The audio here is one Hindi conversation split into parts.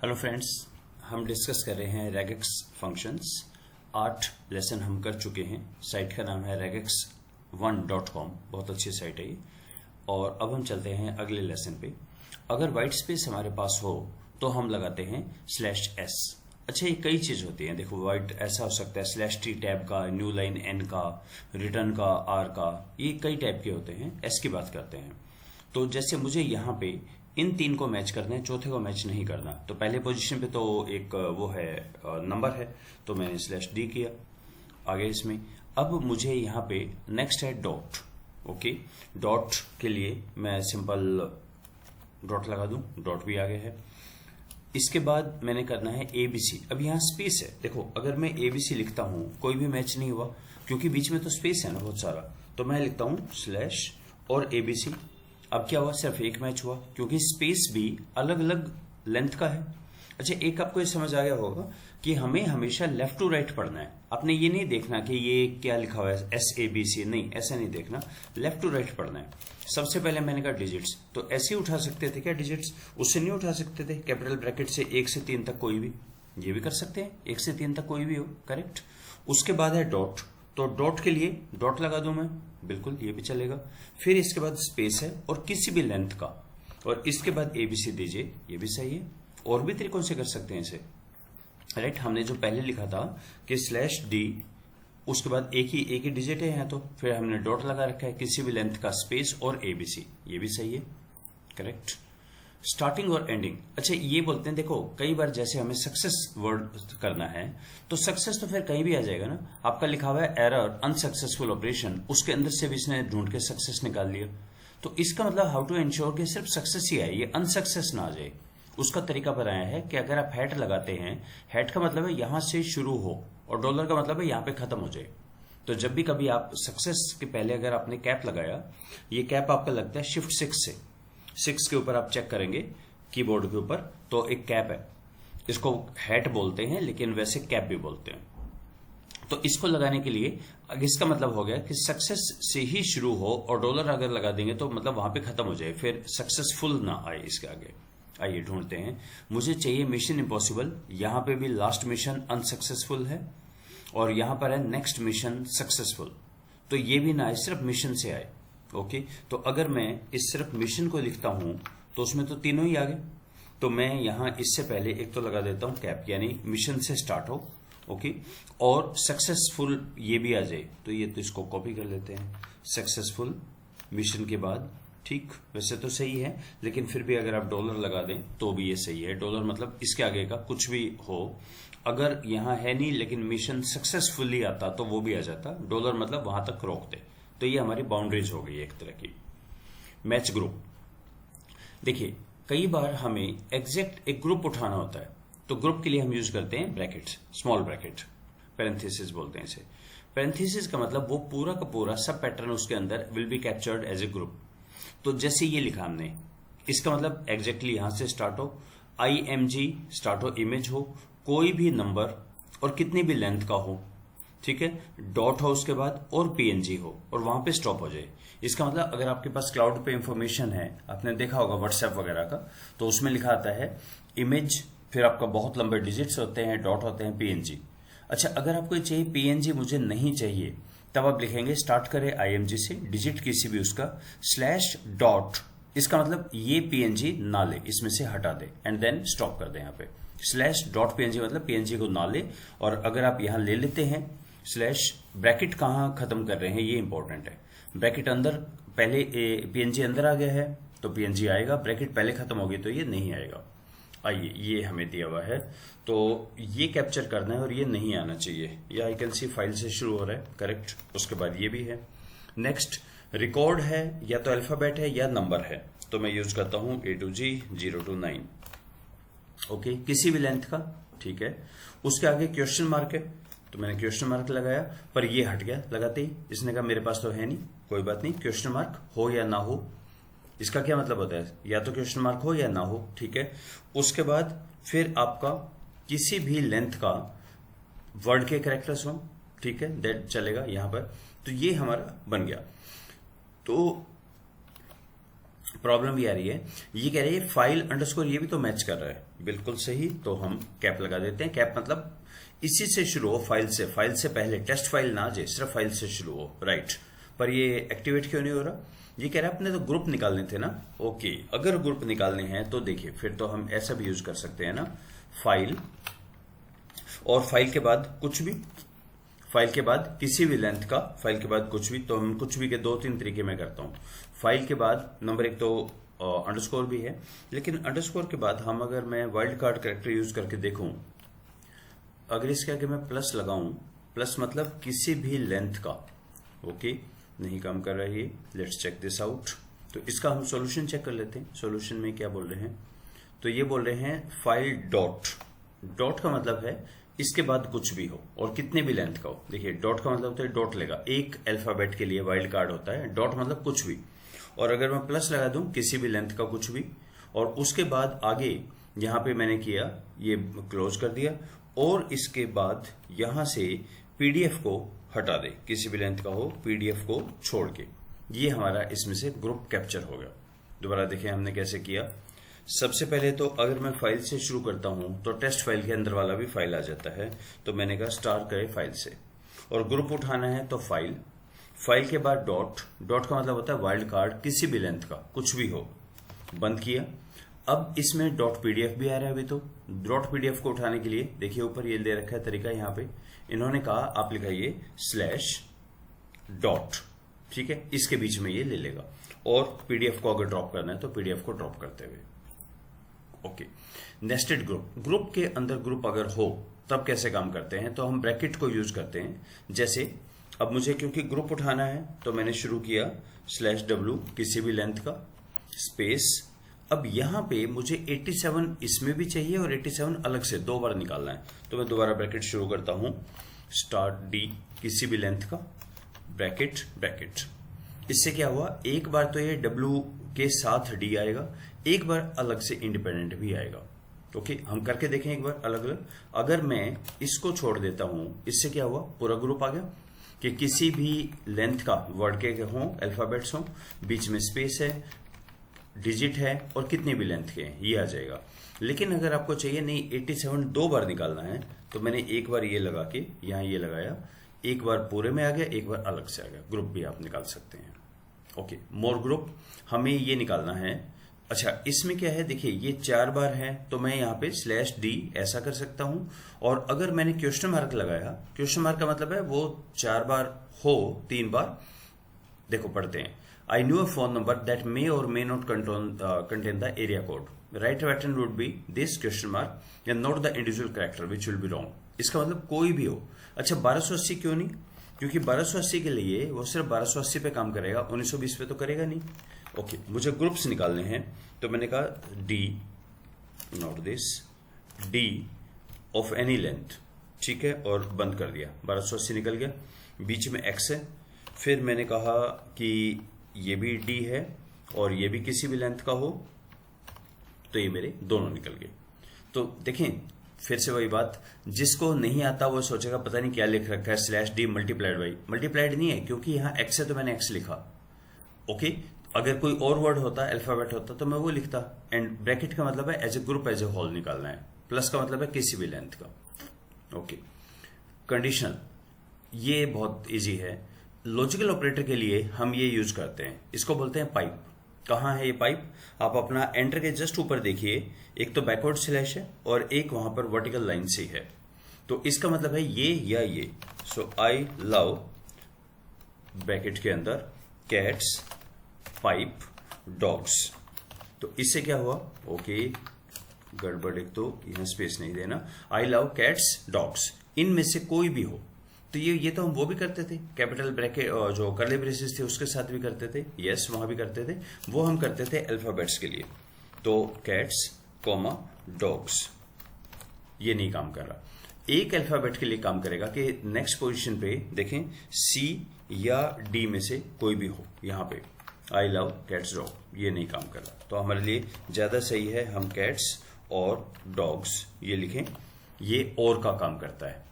हेलो फ्रेंड्स, हम डिस्कस कर रहे हैं रेगेक्स फंक्शंस। 8 लेसन हम कर चुके हैं। साइट का नाम है regex1.com, बहुत अच्छी साइट है ये। और अब हम चलते हैं अगले लेसन पे। अगर वाइट स्पेस हमारे पास हो तो हम लगाते हैं /s। अच्छा, ये कई चीज होती हैं। देखो, वाइट ऐसा हो सकता है /t टैब का, न्यू लाइन n का, रिटर्न का, r का, ये कई टाइप के होते हैं। s की बात करते हैं। तो जैसे मुझे यहाँ पे इन 3 को मैच करना है, चौथे को मैच नहीं करना। तो पहले पोजीशन पे तो एक वो है नंबर है, तो मैंने /d किया आगे इसमें। अब मुझे यहाँ पे नेक्स्ट है डॉट। ओके, डॉट के लिए मैं सिंपल डॉट लगा दूं, डॉट भी आगे है। इसके बाद मैंने करना है ABC। अब यहाँ स्पेस है। देखो, अगर मैं ABC लिखता हूं, कोई भी मैच नहीं हुआ क्योंकि बीच में तो स्पेस है ना बहुत सारा। तो मैं लिखता हूं स्लैश और ABC। अब क्या हुआ, सिर्फ एक मैच हुआ क्योंकि स्पेस भी अलग अलग लेंथ का है। अच्छा, एक आपको ये समझ आ गया होगा कि हमें हमेशा लेफ्ट टू राइट पढ़ना है। आपने ये नहीं देखना कि ये क्या लिखा हुआ है SABC, नहीं, ऐसा नहीं देखना, लेफ्ट टू राइट पढ़ना है। सबसे पहले मैंने कहा डिजिट्स, तो ऐसे ही उठा सकते थे क्या डिजिट्स? उससे नहीं उठा सकते थे? कैपिटल ब्रैकेट से 1 से 3 तक कोई भी, ये भी कर सकते हैं, 1 से 3 तक कोई भी हो, करेक्ट। उसके बाद है डॉट, तो डॉट के लिए डॉट लगा दूं मैं, बिल्कुल ये भी चलेगा। फिर इसके बाद स्पेस है और किसी भी लेंथ का, और इसके बाद ABC दीजिए, ये भी सही है। और भी तरीकों से कर सकते हैं इसे, राइट। हमने जो पहले लिखा था कि /d, उसके बाद एक ही डिजिट है यहाँ, तो फिर हमने डॉट लगा रखा है, किसी भी लेंथ का स्पेस और ABC, ये भी सही है, करेक्ट। स्टार्टिंग और एंडिंग, अच्छा ये बोलते हैं, देखो कई बार जैसे हमें सक्सेस वर्ड करना है तो सक्सेस तो फिर कहीं भी आ जाएगा ना। आपका लिखा हुआ है एरर अनसक्सेसफुल ऑपरेशन, उसके अंदर से भी इसने ढूंढ के सक्सेस निकाल लिया। तो इसका मतलब हाउ टू इंश्योर कि सिर्फ सक्सेस ही आए, ये अनसक्सेस ना आ जाए। उसका तरीका बनाया है कि अगर आप हैट लगाते हैं, हैट का मतलब है यहां से शुरू हो और डॉलर का मतलब है यहां पे खत्म हो जाए। तो जब भी कभी आप सक्सेस के पहले अगर आपने कैप लगाया, ये कैप आपका लगता है Shift 6 से, 6 के ऊपर आप चेक करेंगे कीबोर्ड के ऊपर, तो एक कैप है, इसको हैट बोलते हैं लेकिन वैसे कैप भी बोलते हैं। तो इसको लगाने के लिए इसका मतलब हो गया कि सक्सेस से ही शुरू हो और डॉलर अगर लगा देंगे तो मतलब वहां पे खत्म हो जाए, फिर सक्सेसफुल ना आए इसके आगे। आइए ढूंढते हैं। मुझे चाहिए मिशन इम्पॉसिबल, यहां पे भी लास्ट मिशन अनसक्सेसफुल है और यहां पर है नेक्स्ट मिशन सक्सेसफुल, तो ये भी ना आए, सिर्फ मिशन से आए। ओके, तो अगर मैं इस सिर्फ मिशन को लिखता हूं तो उसमें तो तीनों ही आ गए। तो मैं यहां इससे पहले एक तो लगा देता हूं कैप, यानी मिशन से स्टार्ट हो, ओके, और सक्सेसफुल ये भी आ जाए। तो ये तो इसको कॉपी कर लेते हैं, सक्सेसफुल मिशन के बाद, ठीक, वैसे तो सही है लेकिन फिर भी अगर आप डॉलर लगा दें तो भी ये सही है। डॉलर मतलब इसके आगे का कुछ भी हो, अगर यहां है नहीं लेकिन मिशन सक्सेसफुली आता तो वो भी आ जाता। डॉलर मतलब वहां तक रोक दे। तो ये हमारी बाउंड्रीज हो गई एक तरह की। मैच ग्रुप, देखिए कई बार हमें एग्जैक्ट एक ग्रुप उठाना होता है, तो ग्रुप के लिए हम यूज करते हैं ब्रैकेट्स, स्मॉल ब्रैकेट, पैरेंथेसिस बोलते हैं इसे। पैरेंथेसिस का मतलब वो पूरा का पूरा सब पैटर्न उसके अंदर will be captured as a group. तो जैसे ये लिखा हमने, इसका मतलब एग्जैक्टली यहां से स्टार्ट हो, IMG स्टार्ट हो, इमेज हो, कोई भी नंबर और कितनी भी लेंथ का हो, ठीक है, डॉट हो उसके बाद और PNG हो और वहां पे स्टॉप हो जाए। इसका मतलब अगर आपके पास क्लाउड पे इंफॉर्मेशन है, आपने देखा होगा व्हाट्सएप वगैरह का, तो उसमें लिखा आता है इमेज, फिर आपका बहुत लंबे डिजिट्स होते हैं, डॉट होते हैं, PNG। अच्छा, अगर आपको चाहिए PNG, मुझे नहीं चाहिए, तब आप लिखेंगे स्टार्ट करें IMG से, डिजिट किसी भी उसका, /डॉट, इसका मतलब ये PNG ना ले, इसमें से हटा दे, एंड देन स्टॉप कर दे यहाँ पे। /.png मतलब PNG को ना ले, और अगर आप यहां ले लेते हैं स्लैश, ब्रैकेट कहां खत्म कर रहे हैं ये इंपॉर्टेंट है। ब्रैकेट अंदर पहले PNG अंदर आ गया है तो PNG आएगा, ब्रैकेट पहले खत्म होगी तो ये नहीं आएगा। आइए, ये हमें दिया हुआ है तो ये कैप्चर करना है और ये नहीं आना चाहिए। ये आई कैन सी फाइल से शुरू हो रहा है, करेक्ट। उसके बाद ये भी है। नेक्स्ट रिकॉर्ड है, या तो अल्फाबेट है या नंबर है, तो मैं यूज करता हूं A to G 0 to 9, okay, किसी भी लेंथ का, ठीक है। उसके आगे क्वेश्चन मार्क है, तो मैंने क्वेश्चन मार्क लगाया, पर ये हट गया लगाते ही। इसने कहा मेरे पास तो है नहीं, कोई बात नहीं, क्वेश्चन मार्क हो या ना हो, इसका क्या मतलब होता है, या तो क्वेश्चन मार्क हो या ना हो, ठीक है। उसके बाद फिर आपका किसी भी लेंथ का वर्ड के कैरेक्टर्स हो, ठीक है, दैट चलेगा यहां पर। तो ये हमारा बन गया। तो प्रॉब्लम ये आ रही है, ये कह रही है फाइल अंडरस्कोर, ये भी तो मैच कर रहा है, बिल्कुल सही। तो हम कैप लगा देते हैं। कैप मतलब इसी से शुरू हो, फाइल से पहले टेस्ट फाइल ना जाए, सिर्फ फाइल से शुरू हो, राइट। पर ये एक्टिवेट क्यों नहीं हो रहा? ये कह रहा है अपने तो ग्रुप निकालने थे ना। ओके, अगर ग्रुप निकालने हैं तो देखिए फिर तो हम ऐसा भी यूज कर सकते हैं ना, फाइल और फाइल के बाद कुछ भी, फाइल के बाद किसी भी लेंथ का, फाइल के बाद कुछ भी। तो हम कुछ भी के 2-3 तरीके में करता हूं। फाइल के बाद नंबर एक तो अंडरस्कोर भी है, लेकिन अंडरस्कोर के बाद हम अगर मैं वाइल्ड कार्ड कैरेक्टर यूज करके देखूं, अगर इसके आगे मैं प्लस लगाऊं, प्लस मतलब किसी भी लेंथ का, ओके, नहीं काम कर रहा है ये। Let's check this out. तो इसका हम सॉल्यूशन चेक कर लेते हैं। सॉल्यूशन में क्या बोल रहे हैं? तो ये बोल रहे हैं फाइल डॉट, डॉट का मतलब है इसके बाद कुछ भी हो और कितने भी लेंथ का हो। देखिए डॉट का मतलब होता है डॉट लेगा, एक अल्फाबेट के लिए वाइल्ड कार्ड होता है। डॉट मतलब कुछ भी, और अगर मैं प्लस लगा दूं किसी भी लेंथ का कुछ भी, और उसके बाद आगे यहां पे मैंने किया, ये क्लोज कर दिया, और इसके बाद यहां से पीडीएफ को हटा दे, किसी भी लेंथ का हो, पीडीएफ को छोड़ के। ये हमारा इसमें से ग्रुप कैप्चर हो गया। दोबारा देखिए हमने कैसे किया। सबसे पहले तो अगर मैं फाइल से शुरू करता हूं तो टेस्ट फाइल के अंदर वाला भी फाइल आ जाता है। तो मैंने कहा स्टार्ट करे फाइल से, और ग्रुप उठाना है तो फाइल, फाइल के बाद डॉट, डॉट का मतलब होता है वाइल्ड कार्ड, किसी भी लेंथ का कुछ भी हो, बंद किया। अब इसमें डॉट पीडीएफ भी आ रहा है अभी। तो डॉट पीडीएफ को उठाने के लिए देखिए ऊपर ये दे रखा है तरीका, यहाँ पे इन्होंने कहा आप लिखाइए स्लैश डॉट, ठीक है, इसके बीच में ये ले लेगा। और पीडीएफ को अगर ड्रॉप करना है तो पीडीएफ को ड्रॉप करते हुए, ओके। नेस्टेड ग्रुप, ग्रुप के अंदर ग्रुप अगर हो तब कैसे काम करते हैं? तो हम ब्रैकेट को यूज करते हैं। जैसे अब मुझे क्योंकि ग्रुप उठाना है तो मैंने शुरू किया स्लैश डब्ल्यू, किसी भी लेंथ का, स्पेस। अब यहां पे मुझे 87 इसमें भी चाहिए और 87 अलग से 2 बार निकालना है। तो मैं दोबारा ब्रैकेट शुरू करता हूं, स्टार्ट डी, किसी भी लेंथ का, ब्रैकेट ब्रैकेट। इससे क्या हुआ, एक बार तो ये डब्ल्यू के साथ डी आएगा, एक बार अलग से इंडिपेंडेंट भी आएगा। ओके, हम करके देखें एक बार अलग अलग। अगर मैं इसको छोड़ देता हूं, इससे क्या हुआ, पूरा ग्रुप आ गया कि किसी भी लेंथ का वर्ड के हों, अल्फाबेट्स हों, बीच में स्पेस है, डिजिट है, और कितने भी लेंथ के हैं ये आ जाएगा। लेकिन अगर आपको चाहिए नहीं 87 2 बार निकालना है, तो मैंने एक बार ये लगा के यहां ये लगाया, एक बार पूरे में आ गया, एक बार अलग से आ गया। ग्रुप भी आप निकाल सकते हैं। ओके, मोर ग्रुप, हमें ये निकालना है। अच्छा, इसमें क्या है, देखिए ये 4 बार है, तो मैं यहाँ पे स्लैश डी ऐसा कर सकता हूं। और अगर मैंने क्वेश्चन मार्क लगाया, क्वेश्चन मार्क का मतलब है वो 4 बार हो, 3 बार, देखो पढ़ते हैं। I knew a phone number that may or may not contain the area code. Right pattern would be this question mark and not the individual character which will be wrong. इसका मतलब कोई भी हो। अच्छा, 1280 क्यों नहीं? क्योंकि 1280 के लिए वो सिर्फ 1280 पे काम करेगा, 1920 पे तो करेगा नहीं। ओके, मुझे ग्रुप्स निकालने हैं, तो मैंने कहा D, not this, D of any length, ठीक है, और बंद कर दिया। 1280 निकल गया, बीच में एक्स है। फिर मैंने कहा कि ये भी डी है और ये भी किसी भी लेंथ का हो, तो ये मेरे दोनों निकल गए। तो देखें फिर से वही बात, जिसको नहीं आता वो सोचेगा पता नहीं क्या लिख रखा है, slash D multiplied by, multiplied नहीं है क्योंकि यहां एक्स है तो मैंने एक्स लिखा। ओके, अगर कोई और वर्ड होता, अल्फाबेट होता, तो मैं वो लिखता। एंड ब्रैकेट का मतलब है as a group, as a whole निकालना है। प्लस का मतलब है किसी भी लेंथ का। ओके, कंडीशनल, ये बहुत इजी है। लॉजिकल ऑपरेटर के लिए हम ये यूज करते हैं, इसको बोलते हैं पाइप। कहां है ये पाइप? आप अपना एंटर के जस्ट ऊपर देखिए, एक तो बैकवर्ड स्लैश है और एक वहां पर वर्टिकल लाइन से है। तो इसका मतलब है ये या ये। सो आई लव, ब्रैकेट के अंदर, कैट्स, पाइप, डॉग्स। तो इससे क्या हुआ, ओके, गड़बड़, एक तो यहां स्पेस नहीं देना। आई लव कैट्स, डॉग्स, इनमें से कोई भी हो। तो ये तो हम वो भी करते थे, कैपिटल ब्रैकेट जो कर्ली ब्रेसेस थे उसके साथ भी करते थे, यस वहां भी करते थे। वो हम करते थे अल्फाबेट्स के लिए। तो कैट्स, कॉमा, डॉग्स, ये नहीं काम कर रहा। एक अल्फाबेट के लिए काम करेगा कि नेक्स्ट पोजीशन पे देखें, सी या डी में से कोई भी हो। यहां पे आई लव कैट्स, डॉग, ये नहीं काम कर रहा। तो हमारे लिए ज्यादा सही है हम कैट्स और डॉग्स ये लिखें, ये और का काम करता है,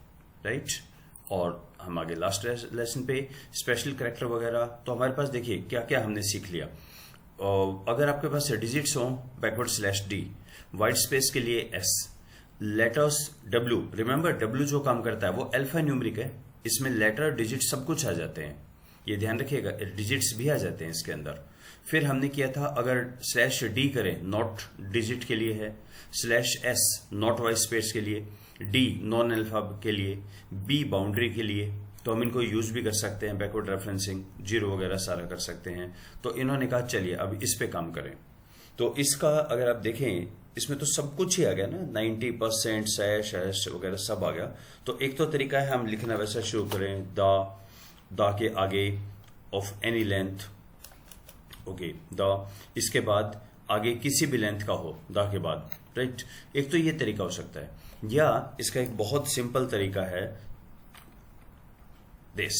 राइट। और हम आगे लास्ट लेसन पे स्पेशल कैरेक्टर वगैरह, तो हमारे पास देखिए क्या क्या हमने सीख लिया। अगर आपके पास डिजिट्स हो backward slash D, white space के लिए S, letters W, remember W जो काम करता है वो अल्फा न्यूमेरिक है, इसमें लेटर डिजिट सब कुछ आ जाते हैं, ये ध्यान रखिएगा, डिजिट्स भी आ जाते हैं इसके अंदर। फिर हमने किया था अगर स्लैश डी करें नॉट डिजिट के लिए है, slash S not white space के लिए, डी नॉन अल्फा के लिए, बी बाउंड्री के लिए, तो हम इनको यूज भी कर सकते हैं, बैकवर्ड रेफरेंसिंग, जीरो वगैरह सारा कर सकते हैं। तो इन्होंने कहा चलिए अब इस पे काम करें। तो इसका अगर आप देखें इसमें तो सब कुछ ही आ गया ना, 90% सैश हैश वगैरह सब आ गया। तो एक तो तरीका है हम लिखना वैसा शुरू करें, द के आगे of any length, okay the, इसके बाद आगे किसी भी लेंथ का हो द के बाद, राइट। एक तो ये तरीका हो सकता है, या इसका एक बहुत सिंपल तरीका है दिस,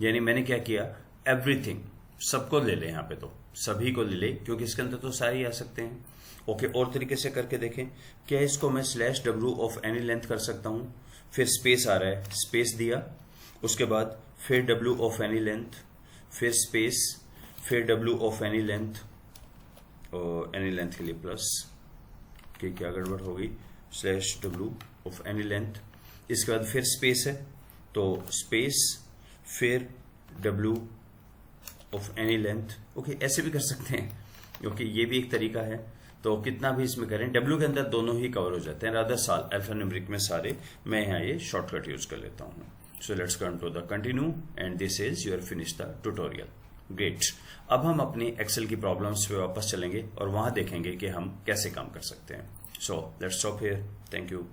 यानी मैंने क्या किया, एवरीथिंग सबको ले ले, यहां पे तो सभी को ले ले क्योंकि इसके अंदर तो सारे ही आ सकते हैं। ओके, और तरीके से करके देखें, क्या इसको मैं slash W of any length कर सकता हूं, फिर स्पेस आ रहा है, स्पेस दिया, उसके बाद फिर डब्ल्यू ऑफ एनी लेंथ, फिर स्पेस, फिर डब्ल्यू ऑफ एनी लेंथ, और एनी लेंथ के लिए प्लस, कि क्या गड़बड़ होगी, slash W of any length, इसके बाद फिर स्पेस है तो स्पेस, फिर W of any length. Okay, ऐसे भी कर सकते हैं क्योंकि ये भी एक तरीका है। तो कितना भी इसमें करें, डब्ल्यू के अंदर दोनों ही कवर हो जाते हैं, रादर साल अल्फा न्यूमेरिक में सारे, मैं यहाँ ये शॉर्टकट यूज कर लेता हूँ। So let's come to the continue and this is your finish the tutorial. Great, अब हम अपनी एक्सेल की प्रॉब्लम्स पे वापस चलेंगे और वहां देखेंगे कि हम कैसे काम कर सकते हैं। So let's stop here, thank you.